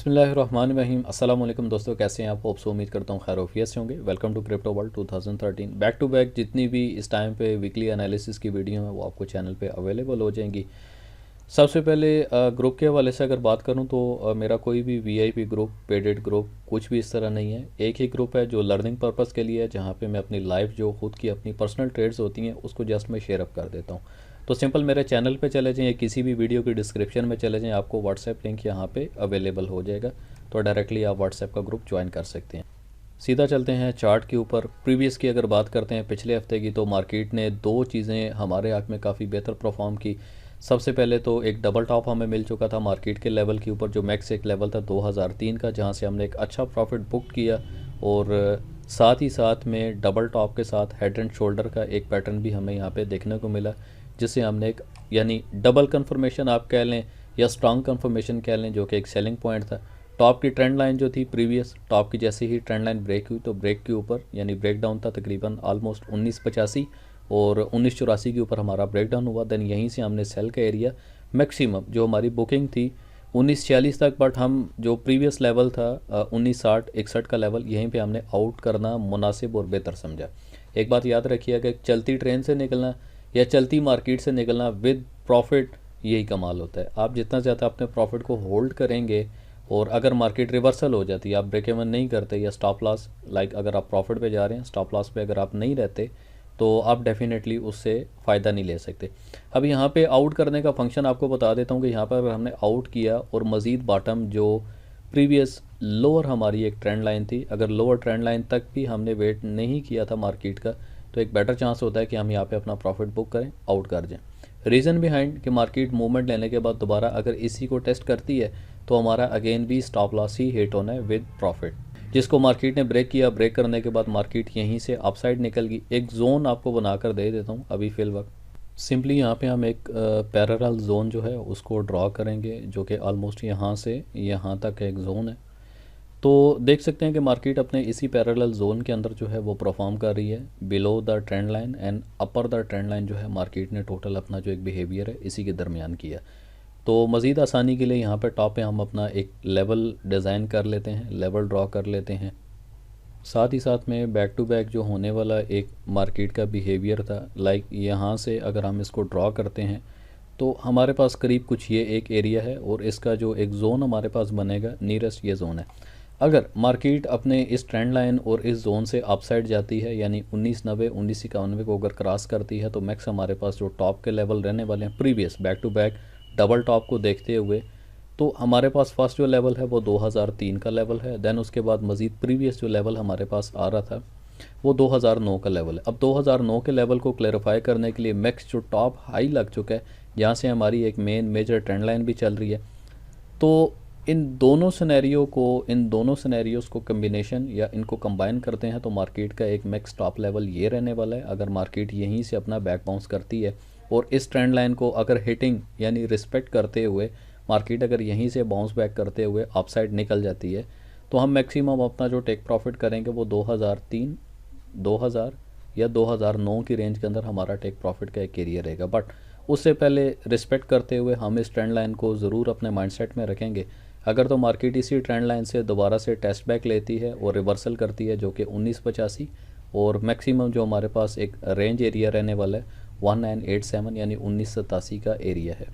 बिस्मिल्लाहिर्रहमानिर्रहीम। अस्सलाम वालेकुम दोस्तों, कैसे हैं आप? होप सो उम्मीद करता हूँ खैर ऑफियत से होंगे। Welcome to crypto world 2013। Back to back जितनी भी इस टाइम पे वीकली एनालिसिस की वीडियो हैं वो आपको चैनल पे अवेलेबल हो जाएंगी। सबसे पहले ग्रुप के हवाले से अगर बात करूं तो मेरा कोई भी वीआईपी ग्रुप, पेडेड ग्रुप कुछ भी इस तरह नहीं है। एक ही ग्रुप है जो लर्निंग पर्पज़ के लिए है, जहां पे मैं अपनी लाइफ जो खुद की अपनी पर्सनल ट्रेड्स होती हैं उसको जस्ट मैं शेयर अप कर देता हूं। तो सिंपल मेरे चैनल पे चले जाएं या किसी भी वीडियो की डिस्क्रिप्शन में चले जाएं, आपको व्हाट्सएप लिंक यहाँ पे अवेलेबल हो जाएगा। तो डायरेक्टली आप व्हाट्सएप का ग्रुप ज्वाइन कर सकते हैं। सीधा चलते हैं चार्ट के ऊपर। प्रीवियस की अगर बात करते हैं पिछले हफ्ते की, तो मार्केट ने दो चीज़ें हमारे हक में काफ़ी बेहतर परफॉर्म की। सबसे पहले तो एक डबल टॉप हमें मिल चुका था मार्केट के लेवल के ऊपर, जो मैक्स एक लेवल था 2003 का, जहां से हमने एक अच्छा प्रॉफिट बुक किया। और साथ ही साथ में डबल टॉप के साथ हेड एंड शोल्डर का एक पैटर्न भी हमें यहाँ पे देखने को मिला, जिससे हमने एक यानी डबल कंफर्मेशन आप कह लें या स्ट्रांग कंफर्मेशन कह लें, जो कि एक सेलिंग पॉइंट था। टॉप की ट्रेंड लाइन जो थी प्रीवियस टॉप की, जैसे ही ट्रेंड लाइन ब्रेक हुई तो ब्रेक के ऊपर यानी ब्रेक डाउन था तकरीबन ऑलमोस्ट 1985 और 1984 के ऊपर हमारा ब्रेक डाउन हुआ। देन यहीं से हमने सेल का एरिया मैक्सिमम जो हमारी बुकिंग थी 1946 तक, बट हम जो प्रीवियस लेवल था 1960-61 का लेवल, यहीं पे हमने आउट करना मुनासिब और बेहतर समझा। एक बात याद रखिएगा, चलती ट्रेन से निकलना या चलती मार्केट से निकलना विद प्रॉफिट, यही कमाल होता है। आप जितना ज़्यादा अपने प्रॉफिट को होल्ड करेंगे और अगर मार्केट रिवर्सल हो जाती है, आप ब्रेक इवन नहीं करते या स्टॉप लॉस, लाइक अगर आप प्रॉफिट पे जा रहे हैं स्टॉप लॉस पे अगर आप नहीं रहते, तो आप डेफिनेटली उससे फ़ायदा नहीं ले सकते। अब यहाँ पे आउट करने का फंक्शन आपको बता देता हूँ कि यहाँ पर अगर हमने आउट किया और मज़ीद बॉटम जो प्रीवियस लोअर हमारी एक ट्रेंड लाइन थी, अगर लोअर ट्रेंड लाइन तक भी हमने वेट नहीं किया था मार्केट का, तो एक बेटर चांस होता है कि हम यहाँ पे अपना प्रॉफिट बुक करें, आउट कर जाएं। रीज़न बिहाइंड कि मार्केट मूवमेंट लेने के बाद दोबारा अगर इसी को टेस्ट करती है तो हमारा अगेन भी स्टॉप लॉस ही हिट होना है विद प्रॉफिट, जिसको मार्केट ने ब्रेक किया। ब्रेक करने के बाद मार्केट यहीं से अपसाइड निकल गई। एक जोन आपको बनाकर दे देता हूँ अभी फिल वक्त। सिंपली यहाँ पे हम एक पैरेलल जोन जो है उसको ड्रॉ करेंगे, जो कि ऑलमोस्ट यहाँ से यहाँ तक एक जोन है। तो देख सकते हैं कि मार्केट अपने इसी पैरेलल जोन के अंदर जो है वो परफॉर्म कर रही है, below the trend line and upper the trend line जो है मार्केट ने टोटल अपना जो एक बिहेवियर है इसी के दरमियान किया। तो मज़ीद आसानी के लिए यहाँ पे टॉप पे हम अपना एक लेवल डिज़ाइन कर लेते हैं, लेवल ड्रॉ कर लेते हैं। साथ ही साथ में बैक टू बैक जो होने वाला एक मार्केट का बिहेवियर था, लाइक यहाँ से अगर हम इसको ड्रॉ करते हैं तो हमारे पास करीब कुछ ये एक एरिया है और इसका जो एक ज़ोन हमारे पास बनेगा नियरेस्ट ये ज़ोन है। अगर मार्केट अपने इस ट्रेंड लाइन और इस जोन से अपसाइड जाती है यानी 1990 1991 को अगर क्रॉस करती है, तो मैक्स हमारे पास जो टॉप के लेवल रहने वाले हैं previous back to back double top को देखते हुए, तो हमारे पास फर्स्ट जो लेवल है वो 2003 का लेवल है। देन उसके बाद मज़ीद प्रीवियस जो लेवल हमारे पास आ रहा था वो 2009 का लेवल है। अब 2009 के लेवल को क्लैरिफाई करने के लिए मैक्स जो टॉप हाई लग चुका है, जहाँ से हमारी एक मेन मेजर ट्रेंड लाइन भी चल रही है। तो इन दोनों सिनेरियोज़ को कम्बिनेशन या इनको कंबाइन करते हैं तो मार्केट का एक मैक्स टॉप लेवल ये रहने वाला है। अगर मार्केट यहीं से अपना बैक बाउंस करती है और इस ट्रेंड लाइन को अगर हिटिंग यानी रिस्पेक्ट करते हुए मार्केट अगर यहीं से बाउंस बैक करते हुए अपसाइड निकल जाती है, तो हम मैक्सिमम अपना जो टेक प्रॉफिट करेंगे वो 2003 2000 या 2009 की रेंज के अंदर हमारा टेक प्रॉफिट का एक एरिया रहेगा। बट उससे पहले रिस्पेक्ट करते हुए हम इस ट्रेंड लाइन को ज़रूर अपने माइंडसेट में रखेंगे। अगर तो मार्केट इसी ट्रेंड लाइन से दोबारा से टेस्ट बैक लेती है और रिवर्सल करती है, जो कि 1985 और मैक्सिमम जो हमारे पास एक रेंज एरिया रहने वाला है 1987 यानी 1987 का एरिया है।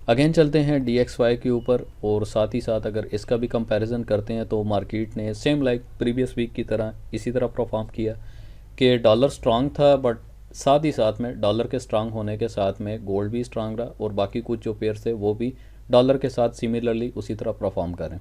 अगेन चलते हैं DXY के ऊपर और साथ ही साथ अगर इसका भी कंपैरिजन करते हैं तो मार्केट ने सेम लाइक प्रीवियस वीक की तरह इसी तरह परफॉर्म किया कि डॉलर स्ट्रांग था, बट साथ ही साथ में डॉलर के स्ट्रांग होने के साथ में गोल्ड भी स्ट्रांग रहा और बाकी कुछ जो पेयर थे वो भी डॉलर के साथ सिमिलरली उसी तरह परफॉर्म करें।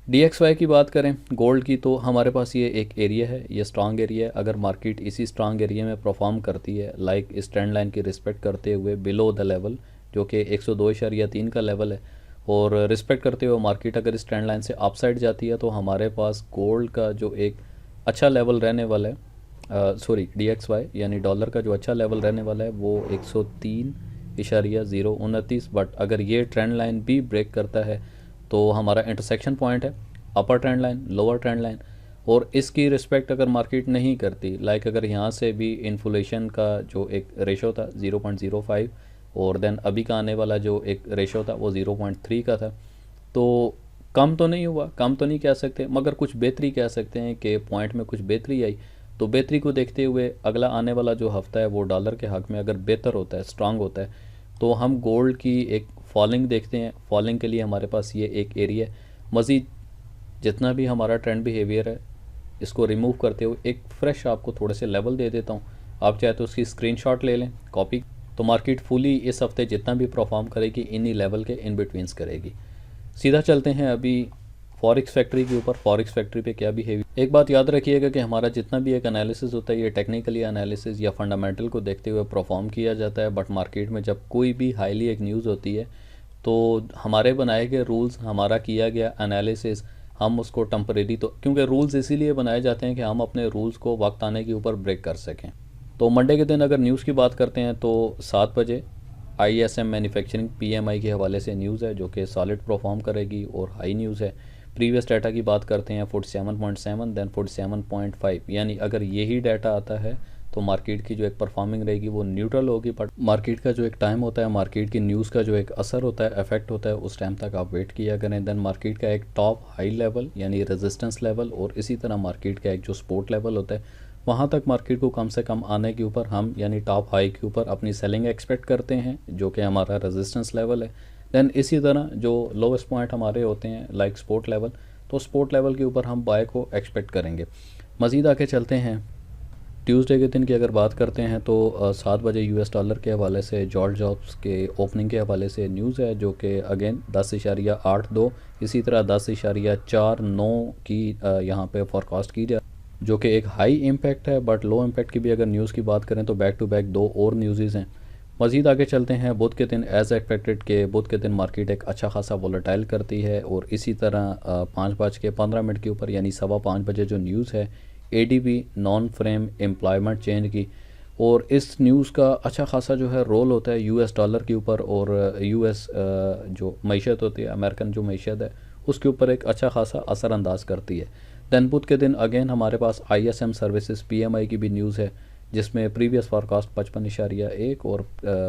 DXY की बात करें गोल्ड की, तो हमारे पास ये एक एरिया है, ये स्ट्रांग एरिया है। अगर मार्केट इसी स्ट्रांग एरिया में परफॉर्म करती है लाइक इस ट्रेंड लाइन की रिस्पेक्ट करते हुए बिलो द लेवल जो कि 102.3 का लेवल है, और रिस्पेक्ट करते हुए मार्केट अगर इस ट्रेंड लाइन से अपसाइड जाती है, तो हमारे पास गोल्ड का जो एक अच्छा लेवल रहने वाला है, DXY यानी डॉलर का जो अच्छा लेवल रहने वाला है वो 103.029। बट अगर ये ट्रेंड लाइन भी ब्रेक करता है तो हमारा इंटरसेक्शन पॉइंट है अपर trend line lower trend line, और इसकी रिस्पेक्ट अगर मार्केट नहीं करती, लाइक अगर यहाँ से भी इन्फ्लेशन का जो एक रेशो था 0.05 और देन अभी का आने वाला जो एक रेशो था वो 0.3 का था, तो कम तो नहीं हुआ, कम तो नहीं कह सकते, मगर कुछ बेहतरी कह सकते हैं कि पॉइंट में कुछ बेहतरी आई। तो बेहतरी को देखते हुए अगला आने वाला जो हफ्ता है वो डॉलर के हक़ में अगर बेहतर होता है, स्ट्रांग होता है, तो हम गोल्ड की एक फॉलिंग देखते हैं। फॉलिंग के लिए हमारे पास ये एक एरिया है। मज़ीद जितना भी हमारा ट्रेंड बिहेवियर है, इसको रिमूव करते हुए एक फ्रेश आपको थोड़े से लेवल दे देता हूँ। आप चाहे तो उसकी स्क्रीनशॉट ले लें, कॉपी। तो मार्केट फुली इस हफ्ते जितना भी परफॉर्म करेगी इन्हीं लेवल के इन बिटवीन्स करेगी। सीधा चलते हैं अभी फॉरेक्स फैक्ट्री के ऊपर। फॉरेक्स फैक्ट्री पे क्या बिहेवियर, एक बात याद रखिएगा कि हमारा जितना भी एक एनालिसिस होता है ये टेक्निकली एनालिसिस या फंडामेंटल को देखते हुए परफॉर्म किया जाता है। बट मार्केट में जब कोई भी हाईली एक न्यूज़ होती है तो हमारे बनाए गए रूल्स, हमारा किया गया एनालिसिस, हम उसको टेम्परेरी, तो क्योंकि रूल्स इसीलिए बनाए जाते हैं कि हम अपने रूल्स को वक्त आने के ऊपर ब्रेक कर सकें। तो मंडे के दिन अगर न्यूज़ की बात करते हैं तो 7 बजे ISM मैन्युफैक्चरिंग PMI के हवाले से न्यूज़ है जो कि सॉलिड परफॉर्म करेगी और हाई न्यूज़ है। प्रीवियस डाटा की बात करते हैं 47.7 देन 47.5, यानी अगर यही डाटा आता है तो मार्केट की जो एक परफॉर्मिंग रहेगी वो न्यूट्रल होगी। बट मार्केट का जो एक टाइम होता है, मार्केट की न्यूज़ का जो एक असर होता है, इफेक्ट होता है, उस टाइम तक आप वेट किया करें। देन मार्केट का एक टॉप हाई लेवल यानी रेजिस्टेंस लेवल और इसी तरह मार्केट का एक जो सपोर्ट लेवल होता है वहाँ तक मार्केट को कम से कम आने के ऊपर हम यानी टॉप हाई के ऊपर अपनी सेलिंग एक्सपेक्ट करते हैं जो कि हमारा रेजिस्टेंस लेवल है। देन इसी तरह जो लोवेस्ट पॉइंट हमारे होते हैं लाइक सपोर्ट लेवल, तो सपोर्ट लेवल के ऊपर हम बाय को एक्सपेक्ट करेंगे। मज़ीद आगे चलते हैं ट्यूसडे के दिन की अगर बात करते हैं तो 7 बजे US डॉलर के हवाले से जॉर्ज जॉब्स के ओपनिंग के हवाले से न्यूज़ है जो कि अगेन 10.82, इसी तरह 10.49 की यहाँ पे फॉरकास्ट की जाए जो कि एक हाई इम्पैक्ट है। बट लो इम्पैक्ट की भी अगर न्यूज़ की बात करें तो बैक टू बैक 2 और न्यूज़ हैं। मज़ीद आगे चलते हैं बुध के दिन, एज़ एक्सपेक्टेड के बुध के दिन मार्केट एक अच्छा खासा वोलेटाइल करती है और इसी तरह 5:15 के ऊपर यानी 5:15 बजे जो न्यूज़ है ADP non frame employment change की, और इस न्यूज़ का अच्छा खासा जो है रोल होता है US डॉलर के ऊपर और US जो मईशत होती है, अमेरिकन जो मईशत है उसके ऊपर एक अच्छा खासा असरअंदाज करती है। दैन बुध के दिन अगेन हमारे पास ISM सर्विसेज PMI की भी न्यूज़ है जिसमें प्रीवियस फॉरकास्ट 55.1 और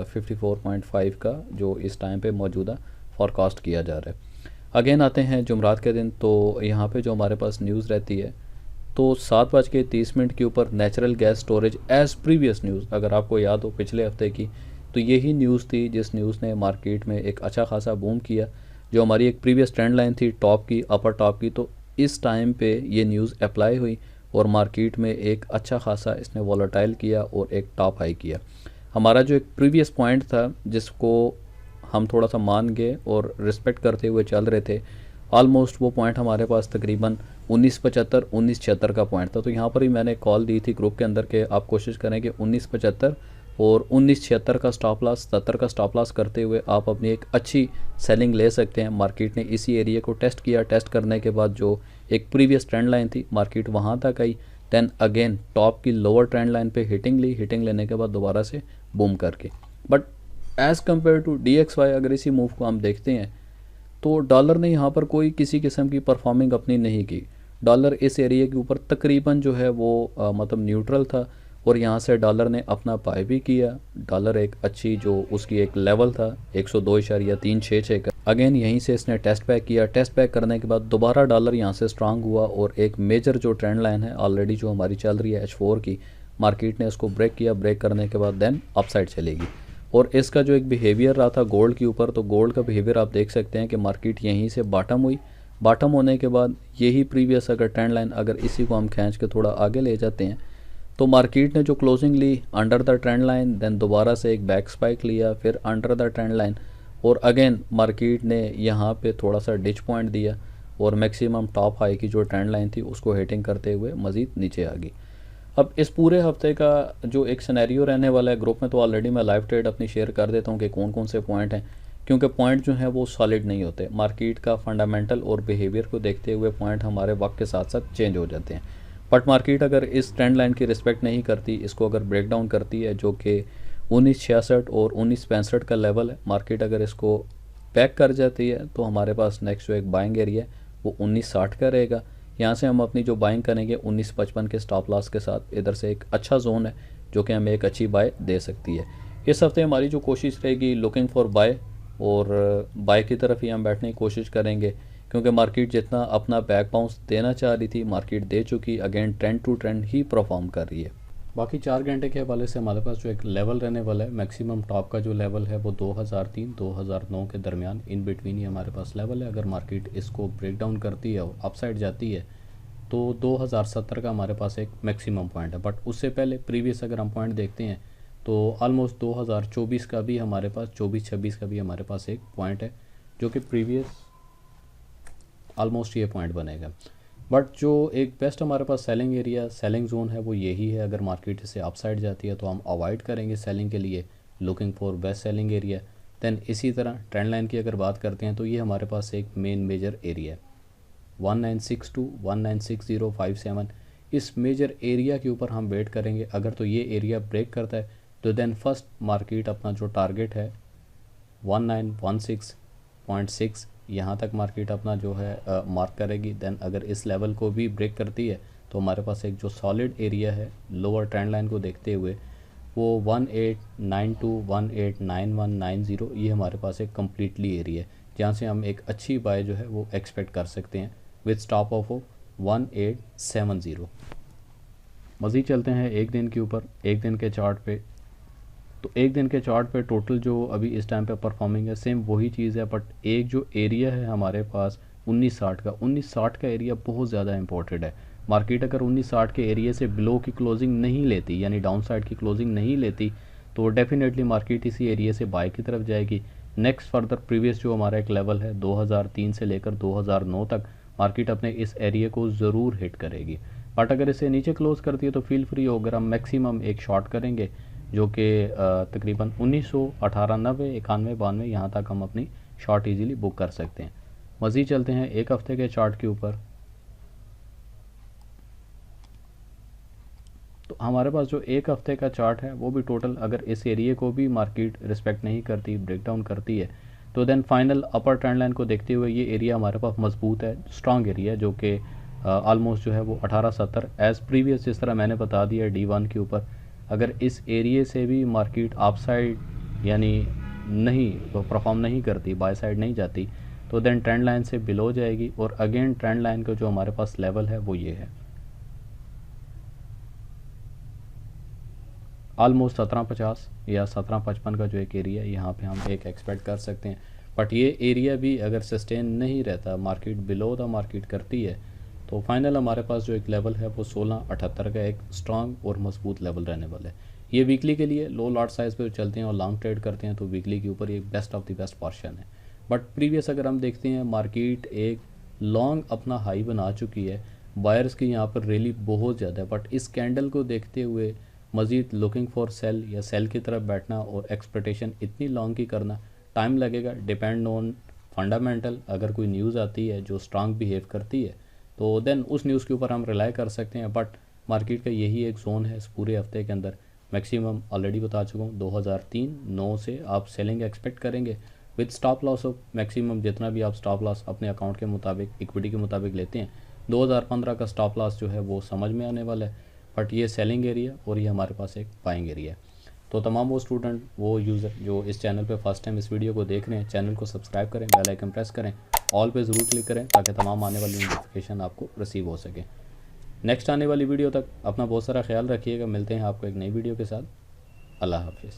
54.5 का जो इस टाइम पे मौजूदा फॉरकास्ट किया जा रहा है। अगेन आते हैं जुमरात के दिन, तो यहाँ पे जो हमारे पास न्यूज़ रहती है तो 7:30 के ऊपर natural gas storage as previous news, अगर आपको याद हो पिछले हफ्ते की, तो यही न्यूज़ थी जिस न्यूज़ ने मार्केट में एक अच्छा खासा बूम किया। जो हमारी एक प्रीवियस ट्रेंड लाइन थी टॉप की, अपर टॉप की, तो इस टाइम पे ये न्यूज़ अप्लाई हुई और मार्केट में एक अच्छा खासा इसने वॉलेटाइल किया और एक टॉप हाई किया। हमारा जो एक प्रीवियस पॉइंट था जिसको हम थोड़ा सा मान गए और रिस्पेक्ट करते हुए चल रहे थे, ऑलमोस्ट वो पॉइंट हमारे पास तकरीबन 1975 1976 का पॉइंट था। तो यहाँ पर ही मैंने कॉल दी थी ग्रुप के अंदर कि आप कोशिश करें कि 1975 और 1976 का स्टॉप लॉस, 70 का स्टॉप लॉस करते हुए आप अपनी एक अच्छी सेलिंग ले सकते हैं। मार्केट ने इसी एरिया को टेस्ट किया, टेस्ट करने के बाद जो एक प्रीवियस ट्रेंड लाइन थी मार्केट वहाँ तक आई, देन अगेन टॉप की लोअर ट्रेंड लाइन पे हिटिंग ली, हिटिंग लेने के बाद दोबारा से बूम करके। But as compare to DXY अगर इसी मूव को हम देखते हैं तो डॉलर ने यहाँ पर कोई किसी किस्म की परफॉर्मिंग अपनी नहीं की। डॉलर इस एरिया के ऊपर तकरीबन जो है वो मतलब न्यूट्रल था और यहाँ से डॉलर ने अपना बाय भी किया। डॉलर एक अच्छी जो उसकी एक लेवल था 102.366 का, अगेन यहीं से इसने टेस्ट बैक किया। टेस्ट बैक करने के बाद दोबारा डॉलर यहाँ से स्ट्रांग हुआ और एक मेजर जो ट्रेंड लाइन है ऑलरेडी जो हमारी चल रही है H4 की, मार्केट ने उसको ब्रेक किया। ब्रेक करने के बाद देन अपसाइड चलेगी। और इसका जो एक बिहेवियर रहा था गोल्ड के ऊपर, तो गोल्ड का बिहेवियर आप देख सकते हैं कि मार्केट यहीं से बॉटम हुई। बॉटम होने के बाद यही प्रीवियस अगर ट्रेंड लाइन, अगर इसी को हम खींच के थोड़ा आगे ले जाते हैं तो मार्केट ने जो क्लोजिंग ली under the trend line, then दोबारा से एक बैक स्पाइक लिया, फिर अंडर द ट्रेंड लाइन और अगेन मार्केट ने यहाँ पे थोड़ा सा डिच पॉइंट दिया और मैक्सिमम टॉप हाई की जो ट्रेंड लाइन थी उसको हिटिंग करते हुए मज़ीद नीचे आ गई। अब इस पूरे हफ्ते का जो एक सिनेरियो रहने वाला है ग्रुप में, तो ऑलरेडी मैं लाइव ट्रेड अपनी शेयर कर देता हूँ कि कौन कौन से पॉइंट हैं, क्योंकि पॉइंट जो हैं वो सॉलिड नहीं होते। मार्केट का फंडामेंटल और बिहेवियर को देखते हुए पॉइंट हमारे वक्त के साथ साथ चेंज हो जाते हैं। बट मार्केट अगर इस ट्रेंड लाइन की रिस्पेक्ट नहीं करती, इसको अगर ब्रेक डाउन करती है जो कि 1966 और 1965 का लेवल है, मार्केट अगर इसको बैक कर जाती है तो हमारे पास नेक्स्ट जो एक बाइंग एरिया है वो 1960 का रहेगा। यहाँ से हम अपनी जो बाइंग करेंगे 1955 के स्टॉप लॉस के साथ, इधर से एक अच्छा जोन है जो कि हमें एक अच्छी बाय दे सकती है। इस हफ्ते हमारी जो कोशिश रहेगी लुकिंग फॉर बाय, और बाय की तरफ ही हम बैठने की कोशिश करेंगे। क्योंकि मार्केट जितना अपना बैक बाउंस देना चाह रही थी मार्केट दे चुकी, अगेन ट्रेंड टू ट्रेंड ही परफॉर्म कर रही है। बाकी 4 घंटे के हवाले से हमारे पास जो एक लेवल रहने वाला है, मैक्सिमम टॉप का जो लेवल है वो 2003-2009 के दरमियान इन बिटवीन ही हमारे पास लेवल है। अगर मार्केट इसको ब्रेक डाउन करती है, अपसाइड जाती है, तो 2070 का हमारे पास एक मैक्सिमम पॉइंट है। बट उससे पहले प्रीवियस अगर हम पॉइंट देखते हैं तो ऑलमोस्ट 2024 का भी हमारे पास, 24-26 का भी हमारे पास एक पॉइंट है, जो कि प्रीवियस ऑलमोस्ट ये पॉइंट बनेगा। बट जो एक बेस्ट हमारे पास सेलिंग एरिया, सेलिंग जोन है वो यही है। अगर मार्केट इसे अपसाइड जाती है तो हम अवॉइड करेंगे सेलिंग के लिए, looking for best selling area. Then इसी तरह ट्रेंड लाइन की अगर बात करते हैं तो ये हमारे पास एक मेन मेजर एरिया है 1962, 196057। इस मेजर एरिया के ऊपर हम वेट करेंगे। अगर तो ये एरिया ब्रेक करता है तो देन फर्स्ट मार्केट अपना जो टारगेट है 1916.6 यहाँ तक मार्केट अपना जो है मार्क करेगी। देन अगर इस लेवल को भी ब्रेक करती है तो हमारे पास एक जो सॉलिड एरिया है लोअर ट्रेंड लाइन को देखते हुए वो 1892, 189190, ये हमारे पास एक कम्प्लीटली एरिया है जहाँ से हम एक अच्छी बाय जो है वो एक्सपेक्ट कर सकते हैं विथ स्टॉप ऑफ 1870। मज़ीद चलते हैं एक दिन के ऊपर, एक दिन के चार्ट पे। तो एक दिन के चार्ट पे टोटल जो अभी इस टाइम पे परफॉर्मिंग है सेम वही चीज़ है, बट एक जो एरिया है हमारे पास 1960 का एरिया बहुत ज़्यादा इंपॉर्टेंट है। मार्केट अगर 1960 के एरिया से बिलो की क्लोजिंग नहीं लेती, यानी डाउन साइड की क्लोजिंग नहीं लेती, तो डेफिनेटली मार्केट इसी एरिया से बाय की तरफ जाएगी। नेक्स्ट फर्दर प्रीवियस जो हमारा एक लेवल है 2003 से लेकर 2009 तक मार्केट अपने इस एरिया को ज़रूर हिट करेगी। बट अगर इसे नीचे क्लोज करती है तो फील फ्री हो, अगर हम मैक्सिमम एक शॉट करेंगे जो कि तकरीबन 1918, 90, 91, 92 यहाँ तक हम अपनी शॉर्ट इजीली बुक कर सकते हैं। मज़ीद चलते हैं एक हफ़्ते के चार्ट के ऊपर। तो हमारे पास जो एक हफ़्ते का चार्ट है वो भी टोटल अगर इस एरिया को भी मार्केट रिस्पेक्ट नहीं करती, ब्रेक डाउन करती है, तो then final upper trend line को देखते हुए ये एरिया हमारे पास मजबूत है, स्ट्रॉन्ग एरिया, जो कि ऑलमोस्ट जो है वो 1870 एज़ प्रीवियस जिस तरह मैंने बता दिया D1 के ऊपर। अगर इस एरिया से भी मार्केट अप साइड यानी नहीं परफॉर्म नहीं करती, बाय साइड नहीं जाती, तो देन ट्रेंड लाइन से बिलो जाएगी और अगेन ट्रेंड लाइन का जो हमारे पास लेवल है वो ये है ऑलमोस्ट 1750 या 1755 का जो एक एरिया है यहाँ पे हम एक एक्सपेक्ट कर सकते हैं। बट ये एरिया भी अगर सस्टेन नहीं रहता, मार्केट बिलो द मार्केट करती है, तो फाइनल हमारे पास जो एक लेवल है वो 1678 का एक स्ट्रांग और मजबूत लेवल रहने वाला है। ये वीकली के लिए लो लॉट साइज़ पे चलते हैं और लॉन्ग ट्रेड करते हैं तो वीकली के ऊपर ये best of the best portion है। बट प्रीवियस अगर हम देखते हैं मार्केट एक लॉन्ग अपना हाई बना चुकी है, बायर्स की यहाँ पर रैली बहुत ज़्यादा है, बट इस कैंडल को देखते हुए मज़ीद लुकिंग फॉर सेल या सेल की तरफ बैठना और एक्सपेक्टेशन इतनी लॉन्ग की करना टाइम लगेगा, डिपेंड ऑन फंडामेंटल। अगर कोई न्यूज़ आती है जो स्ट्रांग बिहेव करती है तो देन उस न्यूज़ के ऊपर हम रिलाई कर सकते हैं। बट मार्केट का यही एक जोन है इस पूरे हफ्ते के अंदर। मैक्सिमम ऑलरेडी बता चुका हूँ 2003-9 से आप सेलिंग एक्सपेक्ट करेंगे with stop loss of maximum जितना भी आप स्टॉप लॉस अपने अकाउंट के मुताबिक, इक्विटी के मुताबिक लेते हैं। 2015 का स्टॉप लॉस जो है वो समझ में आने वाला है। बट ये सेलिंग एरिया और ये हमारे पास एक बाइंग एरिया है। तो तमाम वो स्टूडेंट, वो यूज़र जो इस चैनल पे फर्स्ट टाइम इस वीडियो को देख रहे हैं, चैनल को सब्सक्राइब करें, बेल आइकन प्रेस करें, ऑल पे ज़रूर क्लिक करें ताकि तमाम आने वाली नोटिफिकेशन आपको रिसीव हो सके। नेक्स्ट आने वाली वीडियो तक अपना बहुत सारा ख्याल रखिएगा। मिलते हैं आपको एक नई वीडियो के साथ। अल्लाह हाफिज़।